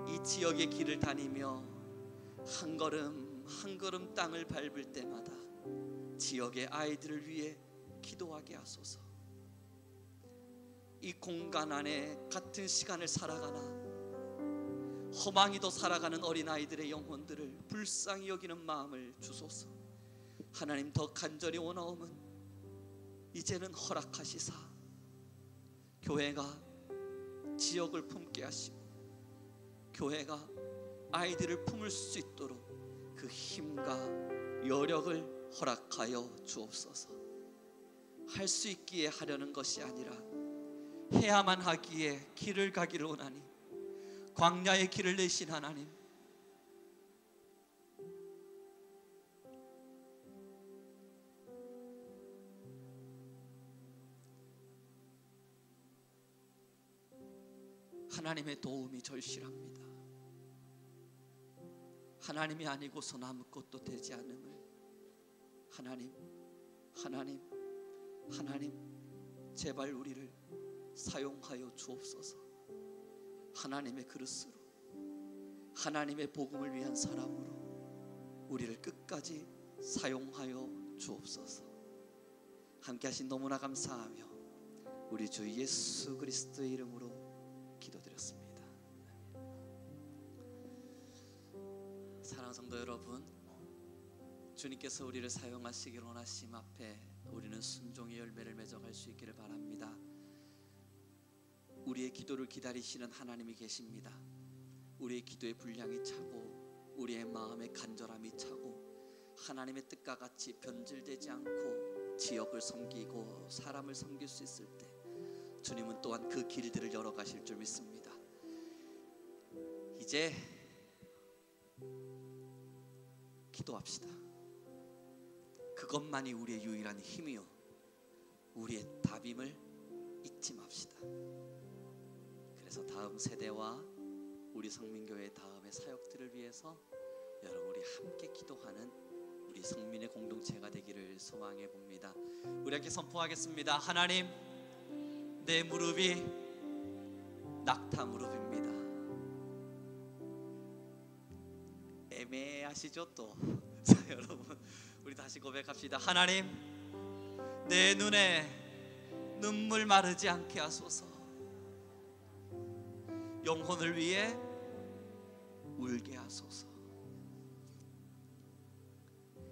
이 지역의 길을 다니며 한 걸음 한 걸음 땅을 밟을 때마다 지역의 아이들을 위해 기도하게 하소서. 이 공간 안에 같은 시간을 살아가나 허망이도 살아가는 어린아이들의 영혼들을 불쌍히 여기는 마음을 주소서. 하나님, 더 간절히 원하오면 이제는 허락하시사 교회가 지역을 품게 하시고 교회가 아이들을 품을 수 있도록 그 힘과 여력을 허락하여 주옵소서. 할 수 있기에 하려는 것이 아니라 해야만 하기에 길을 가기를 원하니 광야의 길을 내신 하나님, 하나님의 도움이 절실합니다. 하나님이 아니고선 아무것도 되지 않음을 하나님, 하나님, 하나님, 제발 우리를 사용하여 주옵소서. 하나님의 그릇으로, 하나님의 복음을 위한 사람으로 우리를 끝까지 사용하여 주옵소서. 함께 하신 너무나 감사하며 우리 주 예수 그리스도의 이름으로 기도드렸습니다. 사랑하는 성도 여러분, 주님께서 우리를 사용하시길 원하심 앞에 우리는 순종의 열매를 맺어갈 수 있기를 바랍니다. 우리의 기도를 기다리시는 하나님이 계십니다. 우리의 기도의 분량이 차고 우리의 마음의 간절함이 차고 하나님의 뜻과 같이 변질되지 않고 지역을 섬기고 사람을 섬길 수 있을 때 주님은 또한 그 길들을 열어가실 줄 믿습니다. 이제 기도합시다. 그것만이 우리의 유일한 힘이요 우리의 답임을 잊지 맙시다. 그래서 다음 세대와 우리 성민교회 다음의 사역들을 위해서 여러분 우리 함께 기도하는 우리 성민의 공동체가 되기를 소망해 봅니다. 우리 함께 선포하겠습니다. 하나님, 내 무릎이 낙타 무릎입니다. 애매하시죠 또? 자, 여러분 우리 다시 고백합시다. 하나님, 내 눈에 눈물 마르지 않게 하소서. 영혼을 위해 울게 하소서.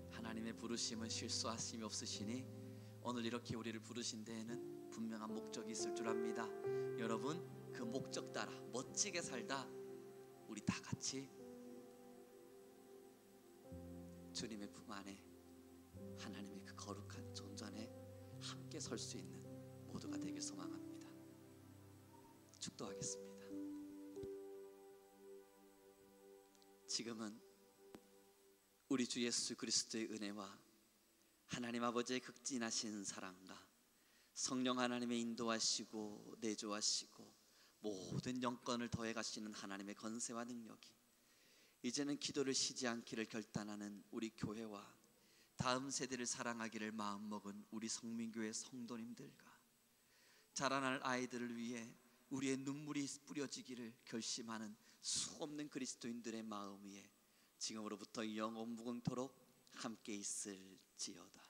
하나님의 부르심은 실수하심이 없으시니 오늘 이렇게 우리를 부르신 데에는 분명한 목적이 있을 줄 압니다. 여러분, 그 목적 따라 멋지게 살다 우리 다 같이 주님의 품 안에 하나님의 그 거룩한 존전에 함께 설 수 있는 모두가 되길 소망합니다. 축도하겠습니다. 지금은 우리 주 예수 그리스도의 은혜와 하나님 아버지의 극진하신 사랑과 성령 하나님의 인도하시고 내조하시고 모든 영권을 더해 가시는 하나님의 권세와 능력이 이제는 기도를 쉬지 않기를 결단하는 우리 교회와 다음 세대를 사랑하기를 마음먹은 우리 성민교회 성도님들과 자라날 아이들을 위해 우리의 눈물이 뿌려지기를 결심하는 수없는 그리스도인들의 마음 위에 지금으로부터 영원 무궁토록 함께 있을지어다.